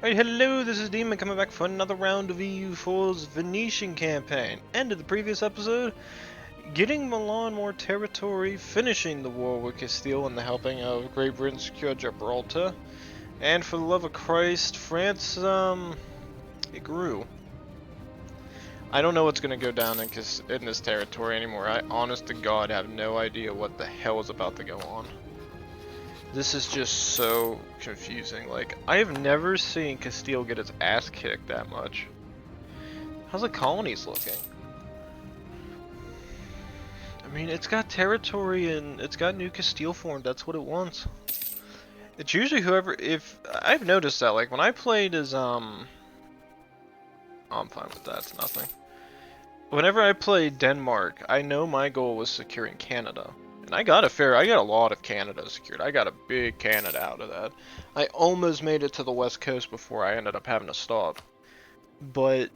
Alright, hello, this is Demon coming back for another round of EU4's Venetian campaign. End of the previous episode, getting Milan more territory, finishing the war with Castile and the helping of Great Britain secure Gibraltar. And for the love of Christ, France, it grew. I don't know what's gonna go down in this territory anymore. I, honest to God, have no idea what the hell is about to go on. This is just so confusing. Like, I have never seen Castile get its ass kicked that much. How's the colonies looking? I mean, it's got territory and it's got New Castile formed. That's what it wants. It's usually whoever, if, I've noticed that, like, when I played as, oh, I'm fine with that, it's nothing. Whenever I played Denmark, I know my goal was securing Canada. And I got a lot of Canada secured. I got a big Canada out of that. I almost made it to the west coast before I ended up having to stop. But,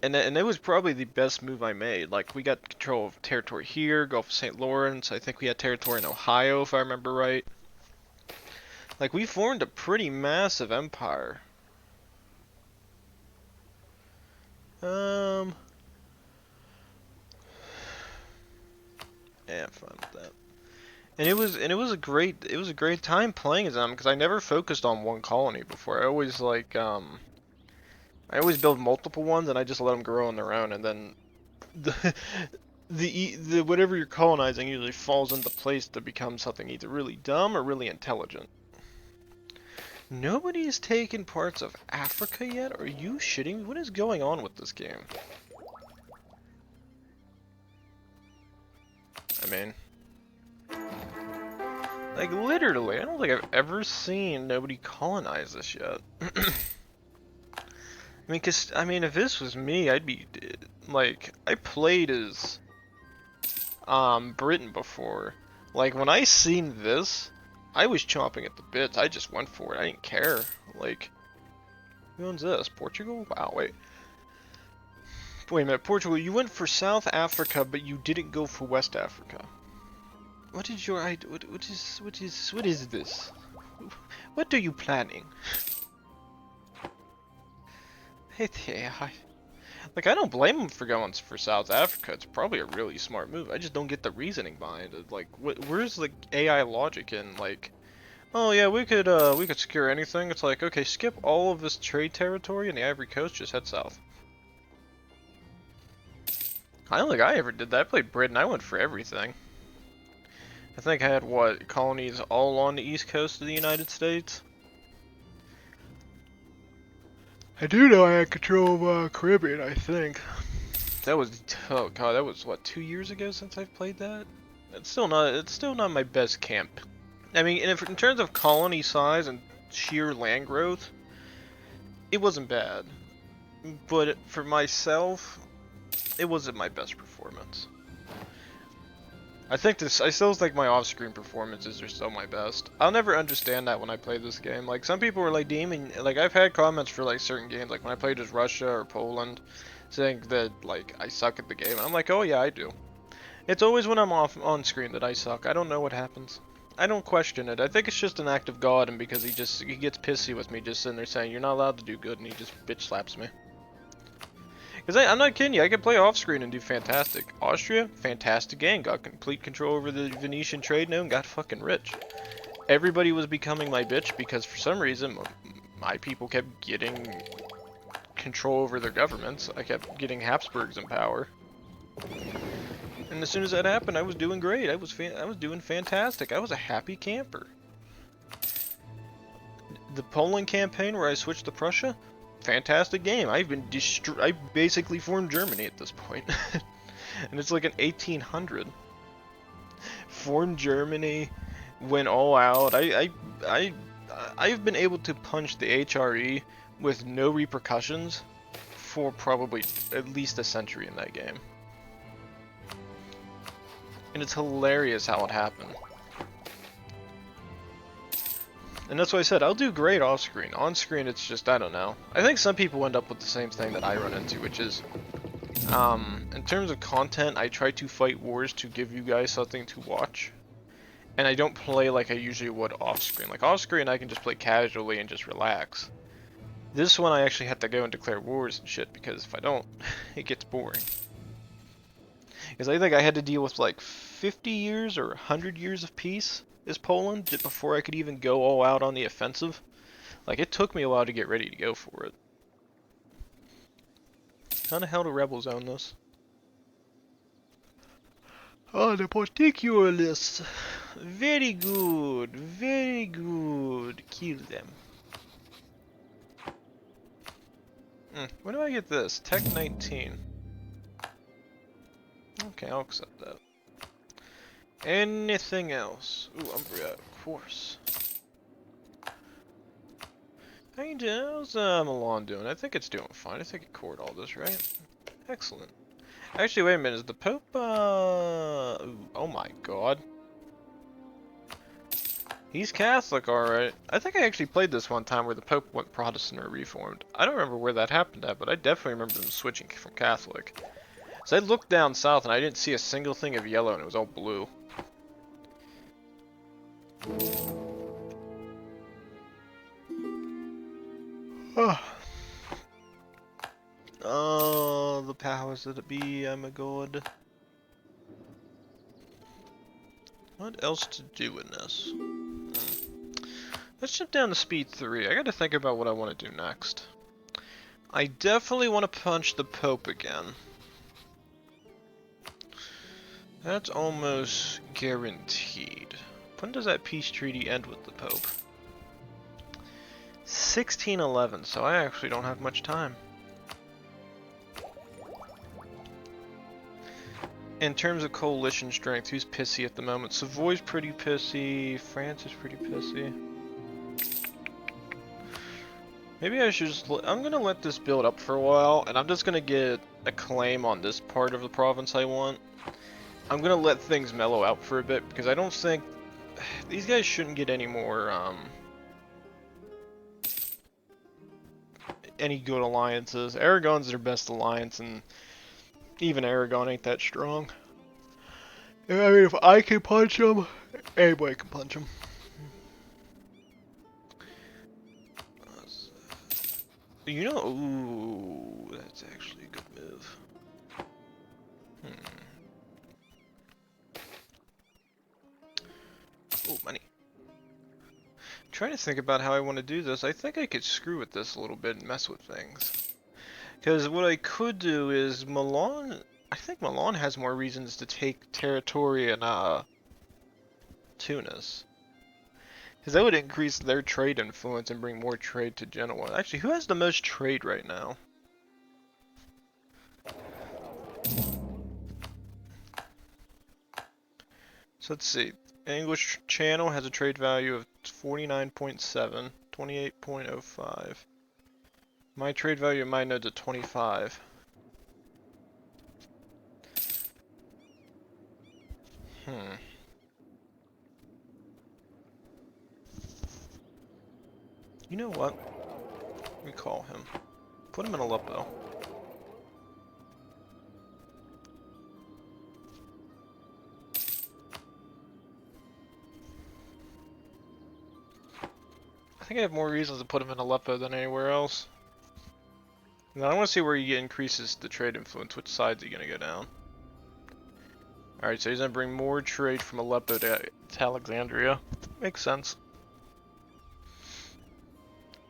and it was probably the best move I made. Like, we got control of territory here, Gulf of St. Lawrence. I think we had territory in Ohio, if I remember right. Like, we formed a pretty massive empire. Yeah, I'm fine with that. And it was a great time playing as them because I never focused on one colony before. I always build multiple ones and I just let them grow on their own, and then the whatever you're colonizing usually falls into place to become something either really dumb or really intelligent. Nobody has taken parts of Africa yet? Are you shitting me? What is going on with this game? I mean, like, literally, I don't think I've ever seen nobody colonize this yet. I mean, if this was me, I'd be, like, I played as, Britain before. Like, when I seen this, I was chomping at the bits. I just went for it. I didn't care. Like, who owns this? Portugal? Wow, wait. Wait a minute, Portugal, you went for South Africa, but you didn't go for West Africa. What is your idea? What is this? What are you planning? Like, I don't blame him for going for South Africa. It's probably a really smart move. I just don't get the reasoning behind it. Like, where's the AI logic in, like, oh yeah, we could secure anything. It's like, okay, skip all of this trade territory in the Ivory Coast, just head south. I don't think I ever did that. I played Britain. I went for everything. I think I had, what, colonies all on the east coast of the United States? I do know I had control of Caribbean, I think. That was, oh god, that was, what, 2 years ago since I've played that? It's still not my best camp. I mean, in terms of colony size and sheer land growth, it wasn't bad. But for myself, it wasn't my best performance. I still think my off-screen performances are still my best. I'll never understand that when I play this game. Like, some people are like, Demon, like, I've had comments for, like, certain games, like when I played as Russia or Poland, saying that, like, I suck at the game. I'm like, oh yeah, I do. It's always when I'm on screen that I suck. I don't know what happens. I don't question it. I think it's just an act of God, and because he gets pissy with me just sitting there saying, you're not allowed to do good, and he just bitch slaps me. Because I'm not kidding you, I can play off screen and do fantastic. Austria, fantastic game. Got complete control over the Venetian trade node and got fucking rich. Everybody was becoming my bitch because for some reason my people kept getting control over their governments. I kept getting Habsburgs in power. And as soon as that happened, I was doing great. I was doing fantastic. I was a happy camper. The Poland campaign where I switched to Prussia, fantastic game. I basically formed Germany at this point. And it's like an 1800. Formed Germany, went all out. I've been able to punch the HRE with no repercussions for probably at least a century in that game. And it's hilarious how it happened. And that's why I said, I'll do great off-screen. On-screen, it's just, I don't know. I think some people end up with the same thing that I run into, which is, in terms of content, I try to fight wars to give you guys something to watch. And I don't play like I usually would off screen. Like off screen I can just play casually and just relax. This one I actually have to go and declare wars and shit, because if I don't, it gets boring. Because I think I had to deal with like 50 years or 100 years of peace as Poland before I could even go all out on the offensive. Like, it took me a while to get ready to go for it. How the hell do rebels own this? Oh, the particularists. Very good, very good. Kill them. When do I get this? Tech 19. Okay, I'll accept that. Anything else? Ooh, Umbria, of course. How's Milan doing? I think it's doing fine. I think it cored all this, right? Excellent. Actually, wait a minute. Is the Pope, ooh, oh my god. He's Catholic, alright. I think I actually played this one time where the Pope went Protestant or Reformed. I don't remember where that happened at, but I definitely remember them switching from Catholic. So I looked down south and I didn't see a single thing of yellow and it was all blue. Oh, the powers that be, I'm a god. What else to do in this? Let's jump down to speed 3. I gotta think about what I want to do next. I definitely want to punch the Pope again. That's almost guaranteed. When does that peace treaty end with the Pope? 1611, so I actually don't have much time. In terms of coalition strength, who's pissy at the moment? Savoy's pretty pissy, France is pretty pissy. Maybe I should just, I'm gonna let this build up for a while, and I'm just gonna get a claim on this part of the province I want. I'm gonna let things mellow out for a bit, because I don't think, these guys shouldn't get any more, any good alliances. Aragon's their best alliance, and even Aragon ain't that strong. I mean, if I can punch him, anybody can punch him. You know, ooh, that's actually a good move. Oh, money. I'm trying to think about how I want to do this. I think I could screw with this a little bit and mess with things. Because what I could do is Milan, I think Milan has more reasons to take territory in Tunis. Because that would increase their trade influence and bring more trade to Genoa. Actually, who has the most trade right now? So let's see. English Channel has a trade value of 49.7, 28.05. My trade value in my node's at 25. You know what? Let me call him. Put him in Aleppo. I think I have more reasons to put him in Aleppo than anywhere else. Now I want to see where he increases the trade influence. Which side's he going to go down? Alright, so he's going to bring more trade from Aleppo to Alexandria. Makes sense.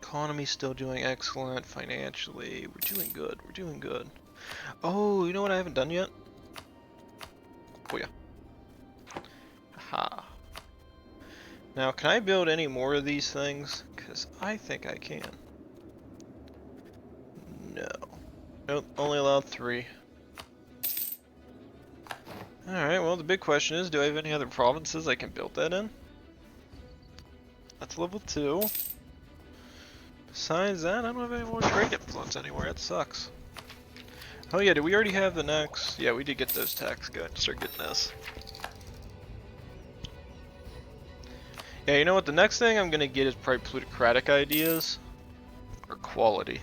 Economy's still doing excellent. Financially, we're doing good. We're doing good. Oh, you know what I haven't done yet? Oh yeah. Aha. Now, can I build any more of these things? Because I think I can. No. Nope, only allowed 3. Alright, well the big question is, do I have any other provinces I can build that in? That's level 2. Besides that, I don't have any more trade influence anywhere, it sucks. Oh yeah, did we already have the next? Yeah, we did get those tax. Go ahead and start getting this. Yeah, you know what, the next thing I'm gonna get is probably plutocratic ideas. Or quality.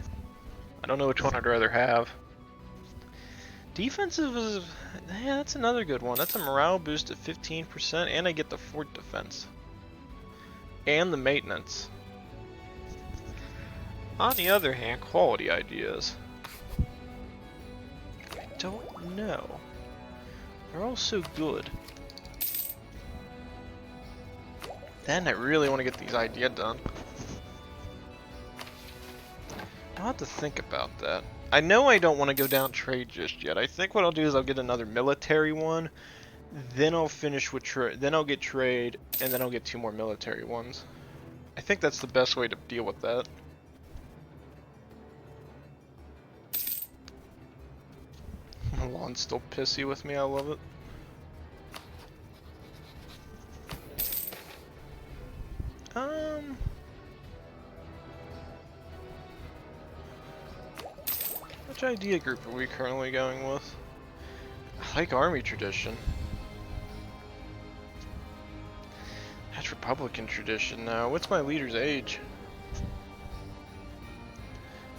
I don't know which one I'd rather have. Defensive is, yeah, that's another good one. That's a morale boost of 15%, and I get the fort defense. And the maintenance. On the other hand, quality ideas. I don't know. They're all so good. Then I really want to get these ideas done. I'll have to think about that. I know I don't want to go down trade just yet. I think what I'll do is I'll get another military one, then I'll finish with trade, then I'll get trade, and then I'll get 2 more military ones. I think that's the best way to deal with that. Milan's still pissy with me, I love it. Which idea group are we currently going with? I like army tradition. That's Republican tradition now. What's my leader's age?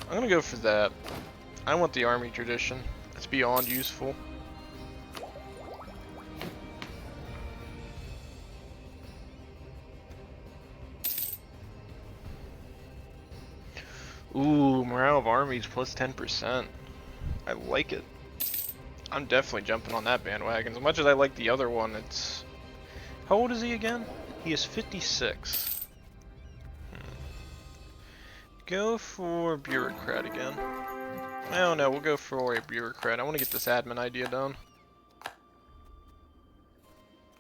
I'm gonna go for that. I want the army tradition. It's beyond useful. Ooh, morale of armies plus 10%. I like it. I'm definitely jumping on that bandwagon. As much as I like the other one, it's... How old is he again? He is 56. Go for bureaucrat again. I don't know, we'll go for a bureaucrat. I want to get this admin idea done.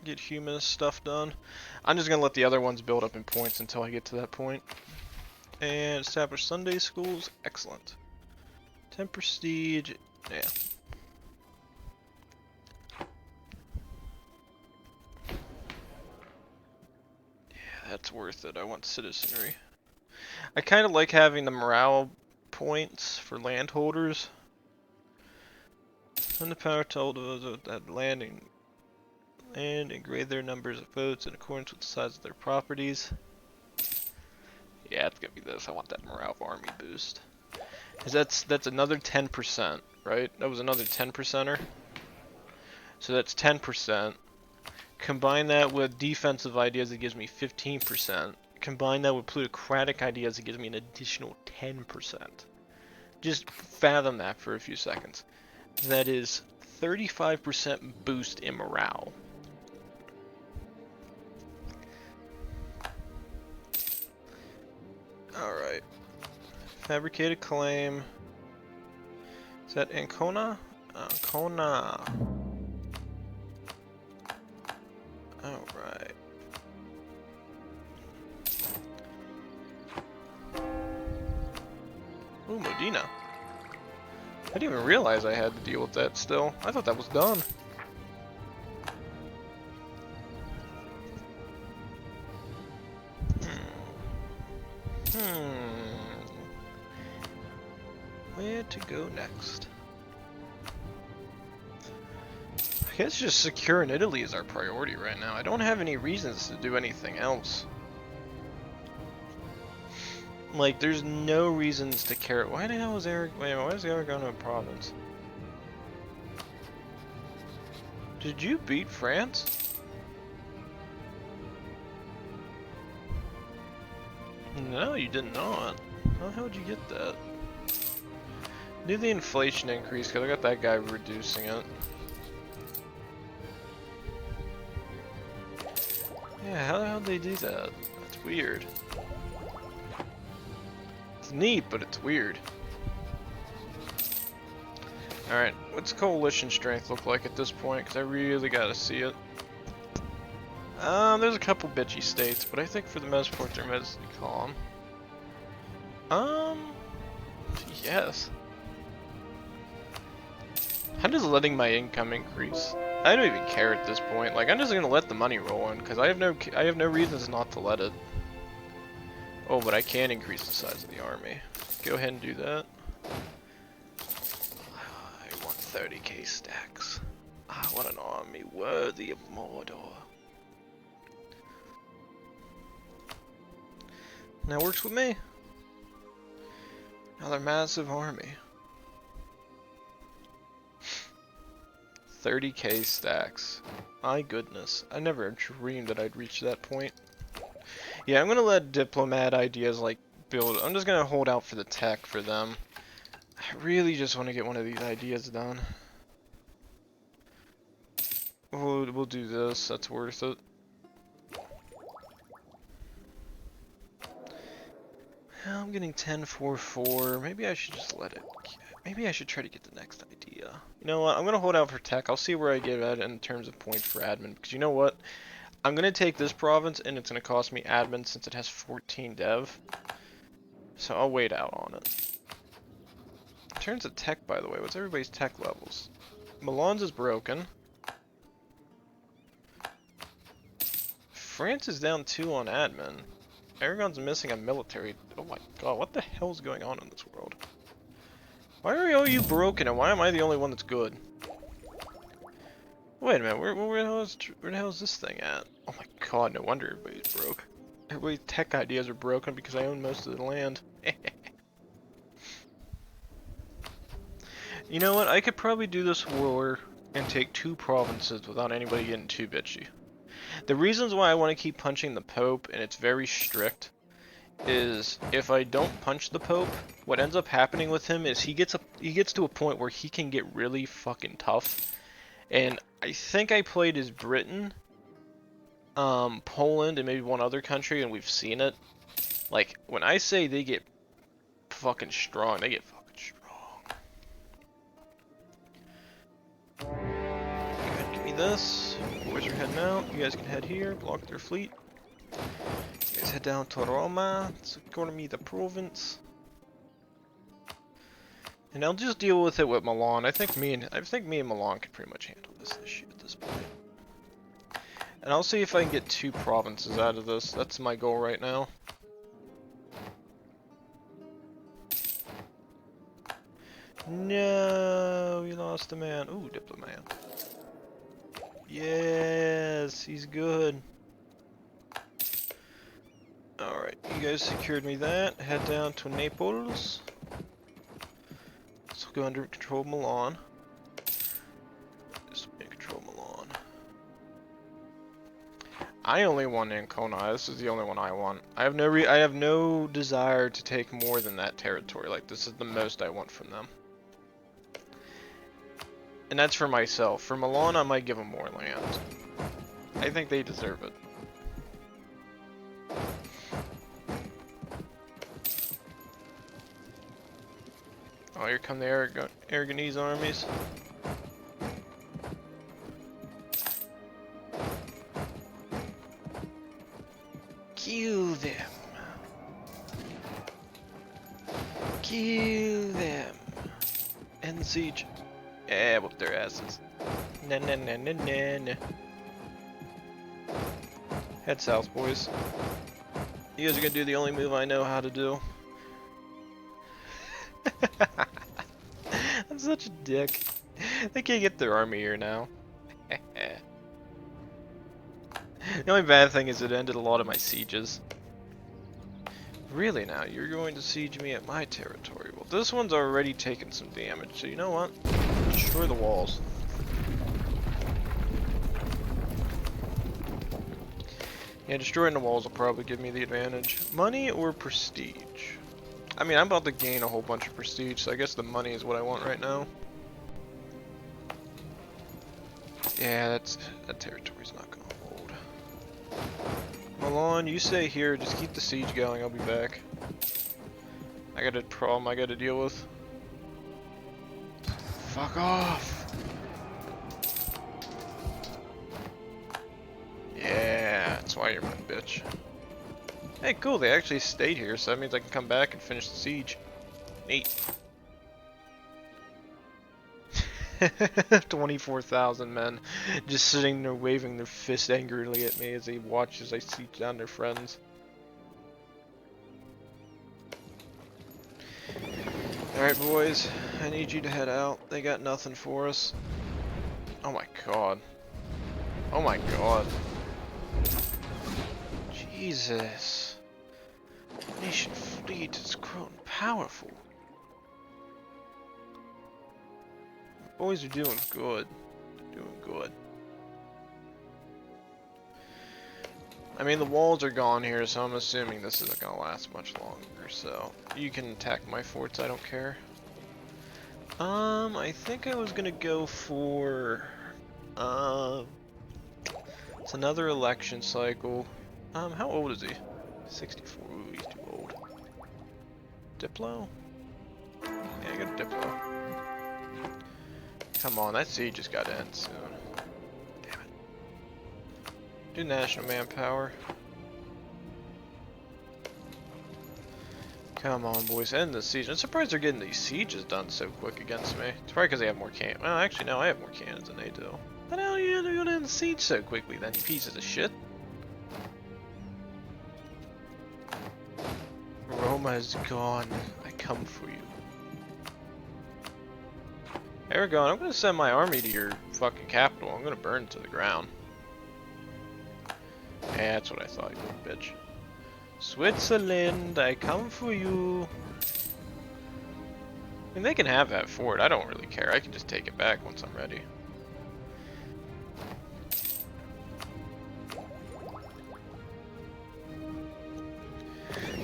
Get humanist stuff done. I'm just going to let the other ones build up in points until I get to that point. And establish Sunday schools. Excellent. 10 prestige. Yeah. Yeah, that's worth it. I want citizenry. I kind of like having the morale points for landholders. Send the power to those that land and grade their numbers of votes in accordance with the size of their properties. Yeah, it's gonna be this. I want that morale of army boost. Cause that's another 10%, right? That was another 10%er. So that's 10%. Combine that with defensive ideas, it gives me 15%. Combine that with plutocratic ideas, it gives me an additional 10%. Just fathom that for a few seconds. That is 35% boost in morale. Alright. Fabricated claim. Is that Ancona? Ancona. Alright. Ooh, Modena. I didn't even realize I had to deal with that still. I thought that was done. Where to go next? I guess just securing Italy is our priority right now. I don't have any reasons to do anything else. Like, there's no reasons to care. Why the hell is Eric? Wait, why is Eric going to a province? Did you beat France? No, you did not. How would you get that? Do the inflation increase, because I got that guy reducing it. Yeah, how the hell did they do that? That's weird. It's neat, but it's weird. Alright, what's coalition strength look like at this point? Because I really gotta see it. There's a couple bitchy states, but I think for the most part they're mostly calm. Yes. I'm just letting my income increase. I don't even care at this point. Like, I'm just gonna let the money roll in because I have no reasons not to let it. Oh, but I can increase the size of the army. Go ahead and do that. I want 30k stacks. I want an army worthy of Mordor. That works with me. Another massive army. 30k stacks. My goodness. I never dreamed that I'd reach that point. Yeah, I'm gonna let diplomat ideas like build. I'm just gonna hold out for the tech for them. I really just want to get one of these ideas done. We'll do this. That's worth it. I'm getting 10-4-4. Maybe I should just let it. Maybe I should try to get the next idea. You know what? I'm gonna hold out for tech. I'll see where I get at in terms of points for admin. Because you know what? I'm gonna take this province and it's gonna cost me admin since it has 14 dev. So I'll wait out on it. In terms of tech, by the way, what's everybody's tech levels? Milan's is broken. France is down 2 on admin. Aragon's missing a military. Oh my god, what the hell's going on in this world? Why are all you broken and why am I the only one that's good? Wait a minute, where the hell is this thing at? Oh my god, no wonder everybody's broke. Everybody's tech ideas are broken because I own most of the land. You know what, I could probably do this war and take 2 provinces without anybody getting too bitchy. The reasons why I want to keep punching the Pope, and it's very strict, is if I don't punch the Pope, what ends up happening with him is he gets to a point where he can get really fucking tough. And I think I played as Britain, Poland, and maybe one other country, and we've seen it. Like, when I say they get fucking strong, they get fucking strong. Go ahead and give me this. Boys are heading out. You guys can head here, block their fleet. You guys head down to Roma. It's going to be the province. And I'll just deal with it with Milan. I think me and Milan can pretty much handle this shit at this point. And I'll see if I can get 2 provinces out of this. That's my goal right now. No, we lost a man. Ooh, diplomat. Yes, he's good. Alright, you guys secured me that. Head down to Naples. Let's go under control Milan. Just control Milan. I only want Ancona. This is the only one I want. I have no desire to take more than that territory. Like, this is the most I want from them. And that's for myself. For Milan, I might give them more land. I think they deserve it. Oh, here come the Aragonese armies. Kill them. Kill them. End the siege. Yeah, whoop their asses. Nah, nah, nah, nah, nah, nah. Head south, boys. You guys are gonna do the only move I know how to do. I'm such a dick. They can't get their army here now. The only bad thing is it ended a lot of my sieges. Really now, you're going to siege me at my territory. Well, this one's already taken some damage, so you know what? Destroy the walls. Yeah, destroying the walls will probably give me the advantage. Money or prestige? I mean, I'm about to gain a whole bunch of prestige, so I guess the money is what I want right now. Yeah, that territory's not gonna hold. Milan, you stay here, just keep the siege going, I'll be back. I got a problem I gotta deal with. Fuck off! Yeah, that's why you're my bitch. Hey, cool, they actually stayed here, so that means I can come back and finish the siege. Neat. 24,000 men just sitting there waving their fists angrily at me as they watch as I siege down their friends. Alright boys, I need you to head out. They got nothing for us. Oh my god. Oh my god. Jesus. Nation fleet has grown powerful. Boys are doing good. Doing good. I mean, the walls are gone here, so I'm assuming this isn't gonna last much longer, so you can attack my forts, I don't care. I think I was gonna go for, it's another election cycle. How old is he? 64, ooh, he's too old. Diplo? Yeah, I got Diplo. Come on, that siege just got to end soon. Damn it. Do national manpower. Come on, boys, end the siege. I'm surprised they're getting these sieges done so quick against me. It's probably because they have more cannons. Well, actually, no, I have more cannons than they do. But how are you gonna end the siege so quickly then, you pieces of shit? Roma is gone. I come for you. Aragon, I'm gonna send my army to your fucking capital. I'm gonna burn it to the ground. Yeah, that's what I thought, you little bitch. Switzerland, I come for you. I mean, they can have that fort. I don't really care. I can just take it back once I'm ready.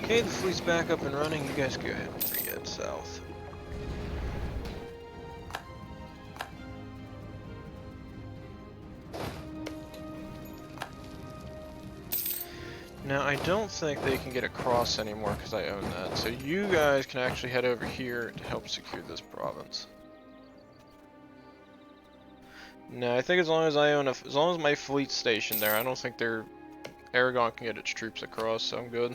Okay, the fleet's back up and running. You guys go ahead and re-head south. Now, I don't think they can get across anymore because I own that. So you guys can actually head over here to help secure this province. No, I think as long as I own as long as my fleet's stationed there, I don't think Aragon can get its troops across, so I'm good.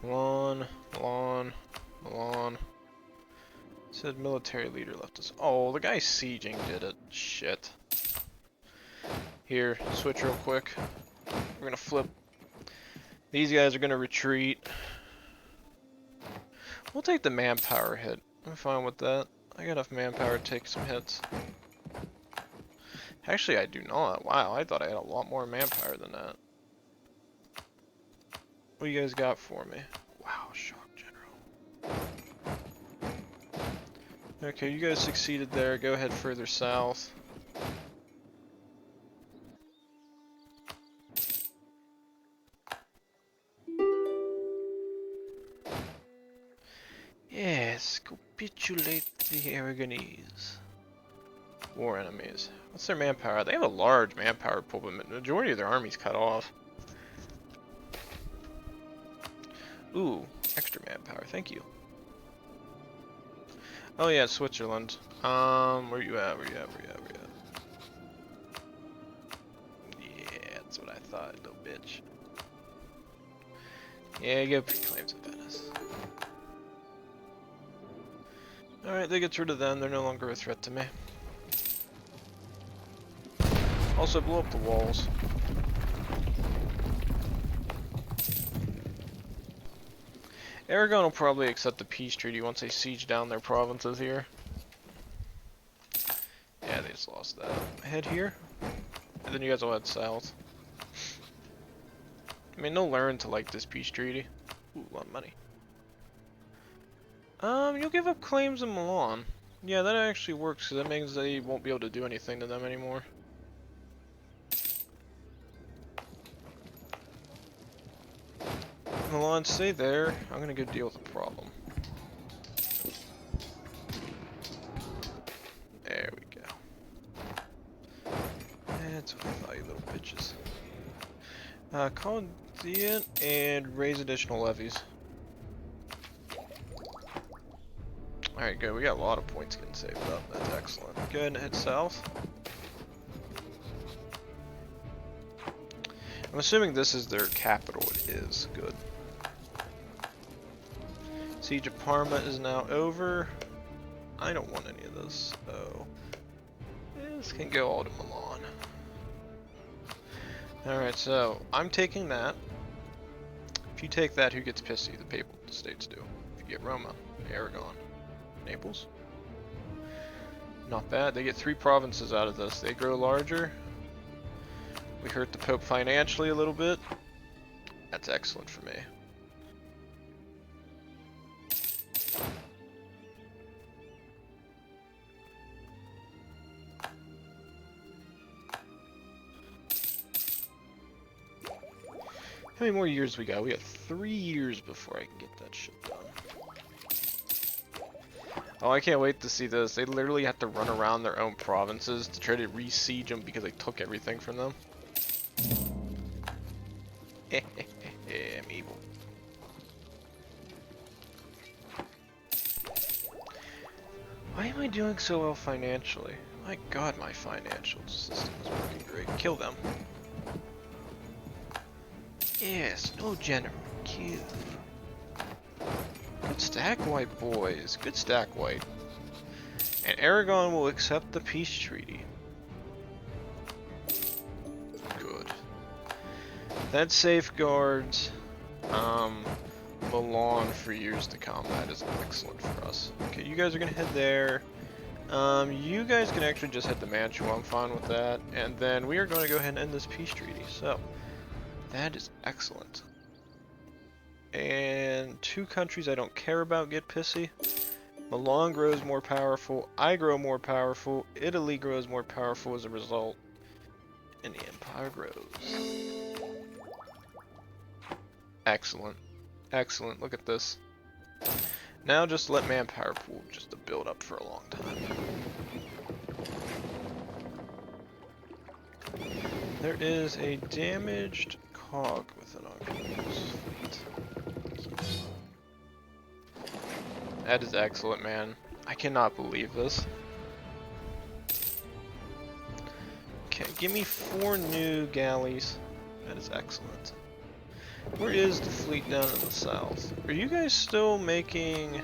Milan. Said military leader left us. Oh, the guy sieging did it. Shit. Here, switch real quick. We're gonna flip. These guys are gonna retreat. We'll take the manpower hit. I'm fine with that. I got enough manpower to take some hits. Actually, I do not. Wow, I thought I had a lot more manpower than that. What do you guys got for me? Wow, shock general. Okay, you guys succeeded there. Go ahead further south. Yes, capitulate the Aragonese. War enemies. What's their manpower? They have a large manpower pool, but the majority of their army's cut off. Ooh, extra manpower, thank you. Oh yeah, Switzerland. Where you at? Yeah, that's what I thought, little bitch. Yeah, you get claims of Venice. Alright, that gets rid of them. They're no longer a threat to me. Also, blow up the walls. Aragon will probably accept the peace treaty once they siege down their provinces here. Yeah, they just lost that. Head here, and then you guys will head south. I mean, they'll learn to like this peace treaty. Ooh, a lot of money. You'll give up claims in Milan. Yeah, that actually works, because that means they won't be able to do anything to them anymore. Milan, stay there. I'm gonna go deal with the problem. There we go. That's what I thought, you little bitches. Call it and raise additional levies. Alright, good. We got a lot of points getting saved up. That's excellent. Go ahead and head south. I'm assuming this is their capital. It is. Good. Siege of Parma is now over. I don't want any of this, so this can go all to Milan. Alright, so I'm taking that. If you take that, who gets pissy? The Papal States do. If you get Roma, Aragon. Naples? Not bad. They get 3 provinces out of this. They grow larger. We hurt the Pope financially a little bit. That's excellent for me. How many more years we got? We got 3 years before I can get that shit done. Oh, I can't wait to see this. They literally have to run around their own provinces to try to re-siege them because they took everything from them. I'm evil. Why am I doing so well financially? My god, my financial system is working great. Kill them. Yes, no general. Kill. Good stack white, boys. Good stack white. And Aragon will accept the peace treaty. Good. That safeguards Milan for years to come. That is excellent for us. Okay, you guys are gonna head there. You guys can actually just hit the Mantua. I'm fine with that. And then we are going to go ahead and end this peace treaty. So, that is excellent. And 2 countries I don't care about get pissy. Milan grows more powerful. I grow more powerful. Italy grows more powerful as a result. And the empire grows. Excellent. Excellent. Look at this. Now just let manpower pool just to build up for a long time. There is a damaged cog within our fleet. That is excellent, man. I cannot believe this. Okay, give me 4 new galleys. That is excellent. Where is the fleet down in the south? Are you guys still making... You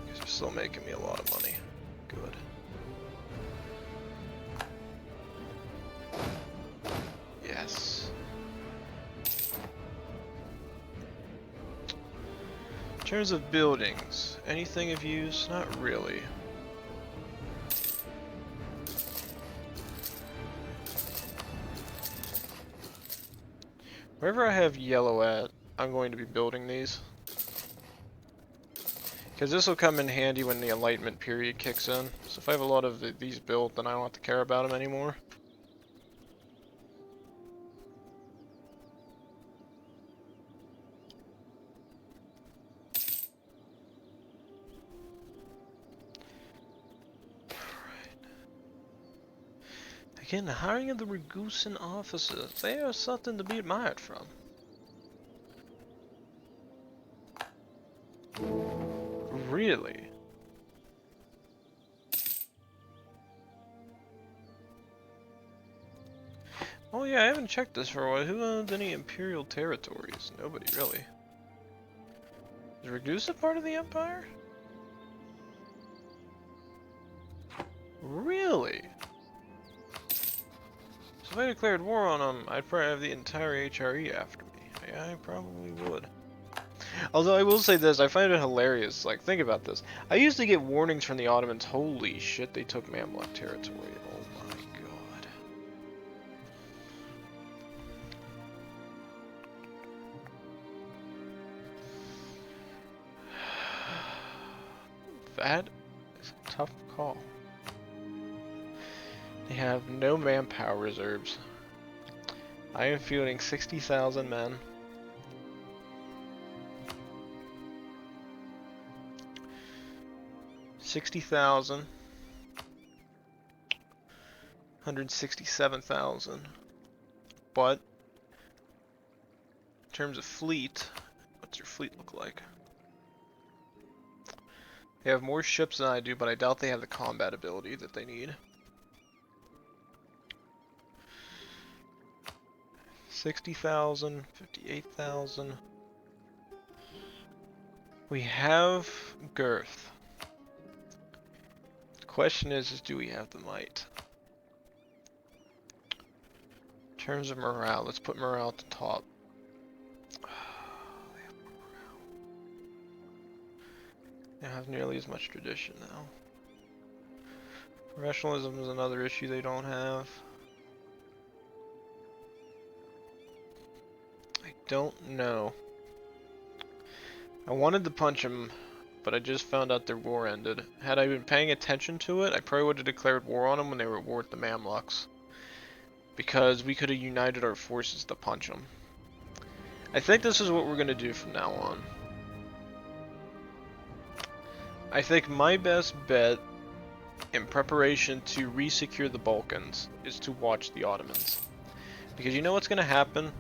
guys are still making me a lot of money. Good. Yes. In terms of buildings, anything of use? Not really. Wherever I have yellow at, I'm going to be building these. Because this will come in handy when the Enlightenment period kicks in. So if I have a lot of these built, then I don't have to care about them anymore. Again, the hiring of the Ragusan officers, they are something to be admired from. Really? Oh yeah, I haven't checked this for a while. Who owned any imperial territories? Nobody, really. Is Ragusa part of the empire? Really? So if I declared war on them, I'd probably have the entire HRE after me. Yeah, I probably would. Although I will say this, I find it hilarious. Like, think about this. I used to get warnings from the Ottomans. Holy shit, they took Mamluk territory. Oh my god. That is a tough call. They have no manpower reserves. I am fielding 60,000 men. $60,000. 167,000. But in terms of fleet, what's your fleet look like? They have more ships than I do, but I doubt they have the combat ability that they need. 60,000, 58,000. We have girth. The question is do we have the might? In terms of morale, let's put morale at the top. They don't have nearly as much tradition now. Professionalism is another issue they don't have. I don't know. I wanted to punch them, but I just found out their war ended. Had I been paying attention to it, I probably would have declared war on them when they were at war with the Mamluks. because we could have united our forces to punch them. I think this is what we're going to do from now on. I think my best bet in preparation to re-secure the Balkans is to watch the Ottomans. Because you know what's going to happen?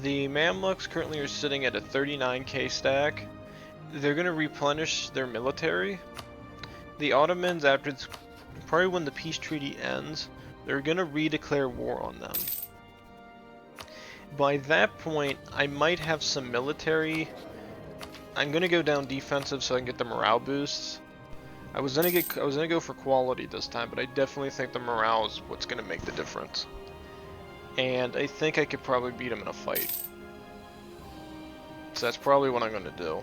The Mamluks currently are sitting at a 39k stack. They're going to replenish their military. The Ottomans, after probably when the peace treaty ends, they're going to re-declare war on them. By that point, I might have some military. I'm going to go down defensive so I can get the morale boosts. I was gonna go for quality this time, but I definitely think the morale is what's gonna make the difference. And I think I could probably beat him in a fight. So that's probably what I'm gonna do.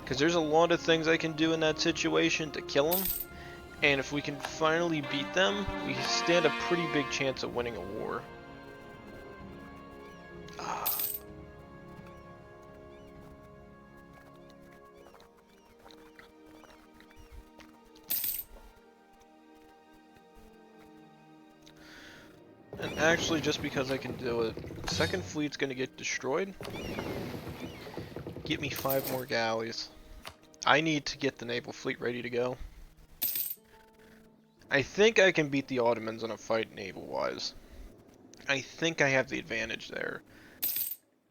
Because there's a lot of things I can do in that situation to kill him. And if we can finally beat them, we stand a pretty big chance of winning a war. And actually, just because I can do it, second fleet's gonna get destroyed. Get me 5 more galleys. I need to get the naval fleet ready to go. I think I can beat the Ottomans in a fight naval-wise. I think I have the advantage there.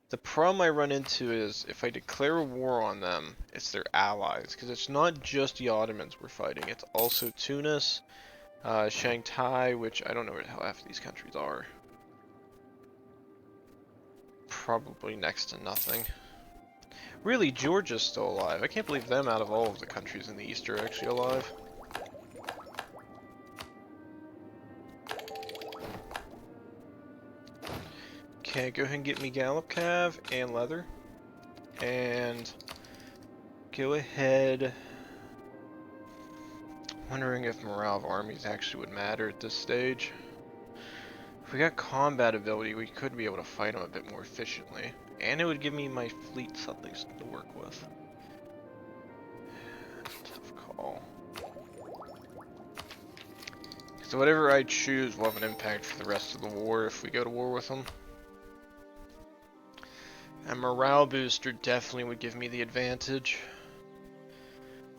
The problem I run into is, if I declare a war on them, it's their allies. Because it's not just the Ottomans we're fighting, it's also Tunis, Shanghai, which I don't know where the hell half of these countries are. Probably next to nothing. Really, Georgia's still alive. I can't believe them out of all of the countries in the East are actually alive. Okay, go ahead and get me Gallop Cav and Leather. And go ahead. Wondering if morale of armies actually would matter at this stage. If we got combat ability, we could be able to fight them a bit more efficiently. And it would give me my fleet something to work with. Tough call. So whatever I choose will have an impact for the rest of the war if we go to war with them. A morale booster definitely would give me the advantage.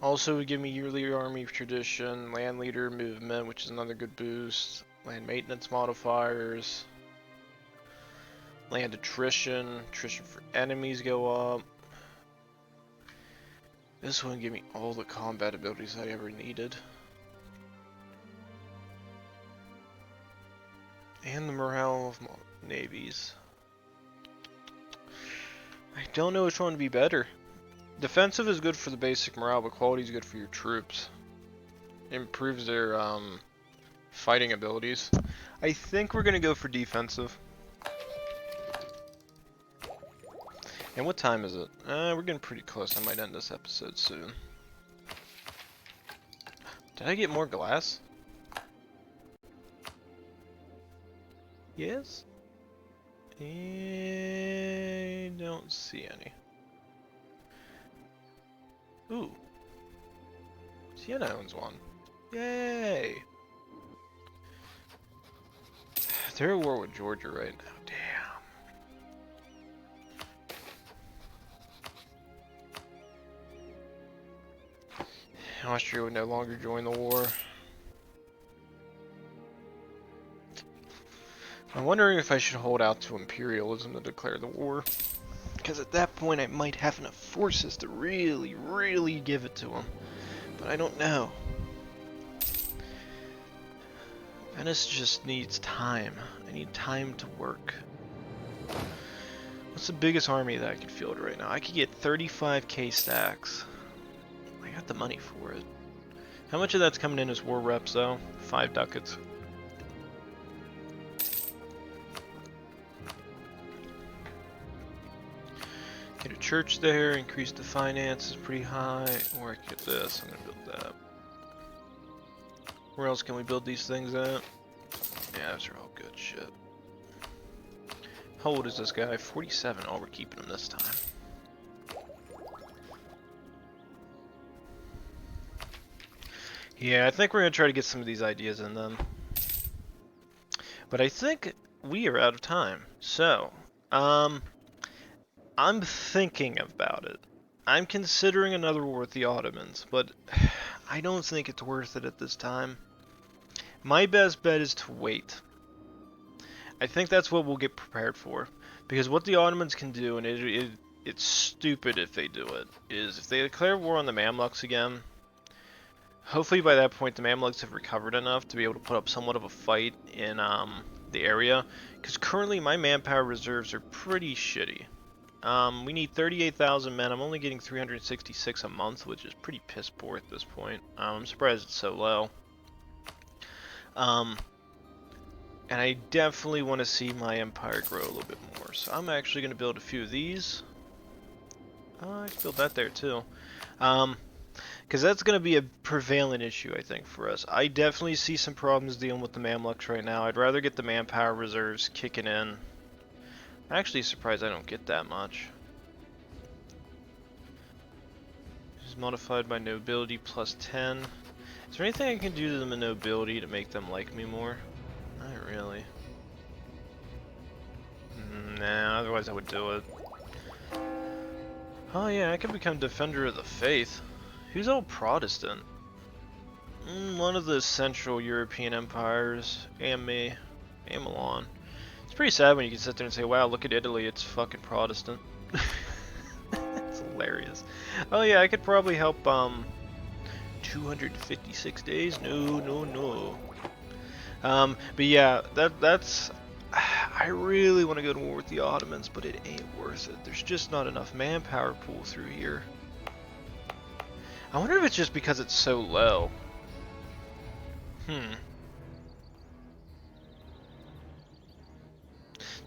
Also would give me yearly army tradition, land leader movement, which is another good boost, land maintenance modifiers, land attrition for enemies go up. This one give me all the combat abilities I ever needed. And the morale of navies. I don't know which one would be better. Defensive is good for the basic morale, but quality is good for your troops. It improves their fighting abilities. I think we're gonna go for defensive. And what time is it? We're getting pretty close. I might end this episode soon. Did I get more glass? Yes? I don't see any. Ooh. Sienna owns one. Yay! They're at war with Georgia right now. Damn. Austria would no longer join the war. I'm wondering if I should hold out to imperialism to declare the war. Because at that point I might have enough forces to really give it to them. But I don't know. Venice just needs time. I need time to work. What's the biggest army that I could field right now? I could get 35k stacks. I got the money for it. How much of that's coming in as war reps though? 5 ducats. Get a church there, increase the finances pretty high, or I can get this, I'm gonna build that. Where else can we build these things at? Yeah, those are all good shit. How old is this guy? 47. Oh, we're keeping him this time. Yeah, I think we're gonna try to get some of these ideas in them. But I think we are out of time. So, I'm thinking about it. I'm considering another war with the Ottomans, but I don't think it's worth it at this time. My best bet is to wait. I think that's what we'll get prepared for. Because what the Ottomans can do, and it's stupid if they do it, is if they declare war on the Mamluks again, hopefully by that point the Mamluks have recovered enough to be able to put up somewhat of a fight in the area. Because currently my manpower reserves are pretty shitty. We need 38,000 men. I'm only getting 366 a month, which is pretty piss poor at this point. I'm surprised it's so low. And I definitely want to see my empire grow a little bit more. So I'm actually going to build a few of these. I can build that there too. Because that's going to be a prevalent issue, I think, for us. I definitely see some problems dealing with the Mamluks right now. I'd rather get the manpower reserves kicking in. I'm actually surprised I don't get that much. This is modified by nobility plus 10. Is there anything I can do to the nobility to make them like me more? Not really. Nah, otherwise I would do it. Oh yeah, I could become Defender of the Faith. Who's all Protestant? One of the Central European empires, and me, and Milan. It's pretty sad when you can sit there and say, wow, look at Italy, it's fucking Protestant. It's hilarious. Oh yeah, I could probably help, 256 days? No. But yeah, that's... I really want to go to war with the Ottomans, but it ain't worth it. There's just not enough manpower pool through here. I wonder if it's just because it's so low.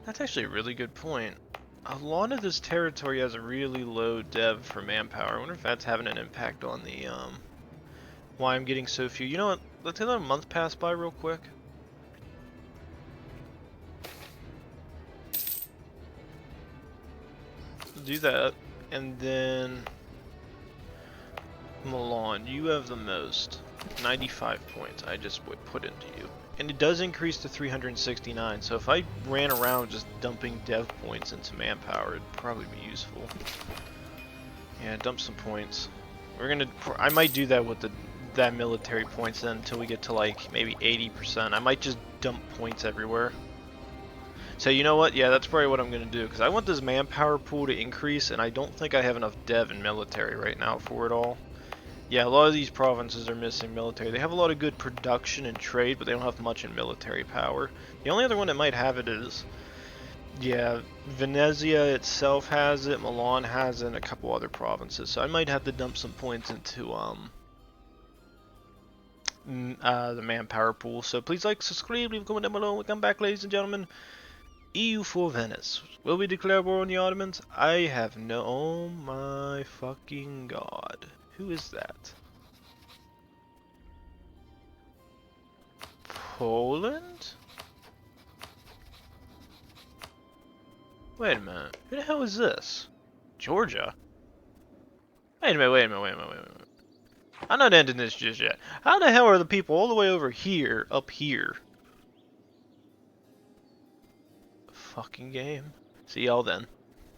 That's actually a really good point. A lot of this territory has a really low dev for manpower. I wonder if that's having an impact on the, why I'm getting so few. You know what? Let's let a month pass by real quick. Do that, and then Milan, you have the most. 95 points I just would put into you. And it does increase to 369, so if I ran around just dumping dev points into manpower, it'd probably be useful. Yeah, dump some points. I might do that with that military points then until we get to like maybe 80%. I might just dump points everywhere. So you know what? Yeah, that's probably what I'm going to do, because I want this manpower pool to increase, and I don't think I have enough dev and military right now for it all. Yeah, a lot of these provinces are missing military. They have a lot of good production and trade, but they don't have much in military power. The only other one that might have it is, yeah, Venezia itself has it, Milan has it, and a couple other provinces. So I might have to dump some points into the manpower pool. So please like, subscribe, leave a comment down below. We'll come back, ladies and gentlemen. EU for Venice. Will we declare war on the Ottomans? I have no... Oh my fucking god. Who is that? Poland? Wait a minute. Who the hell is this? Georgia? Wait a minute. I'm not ending this just yet. How the hell are the people all the way over here, up here? Fucking game. See y'all then.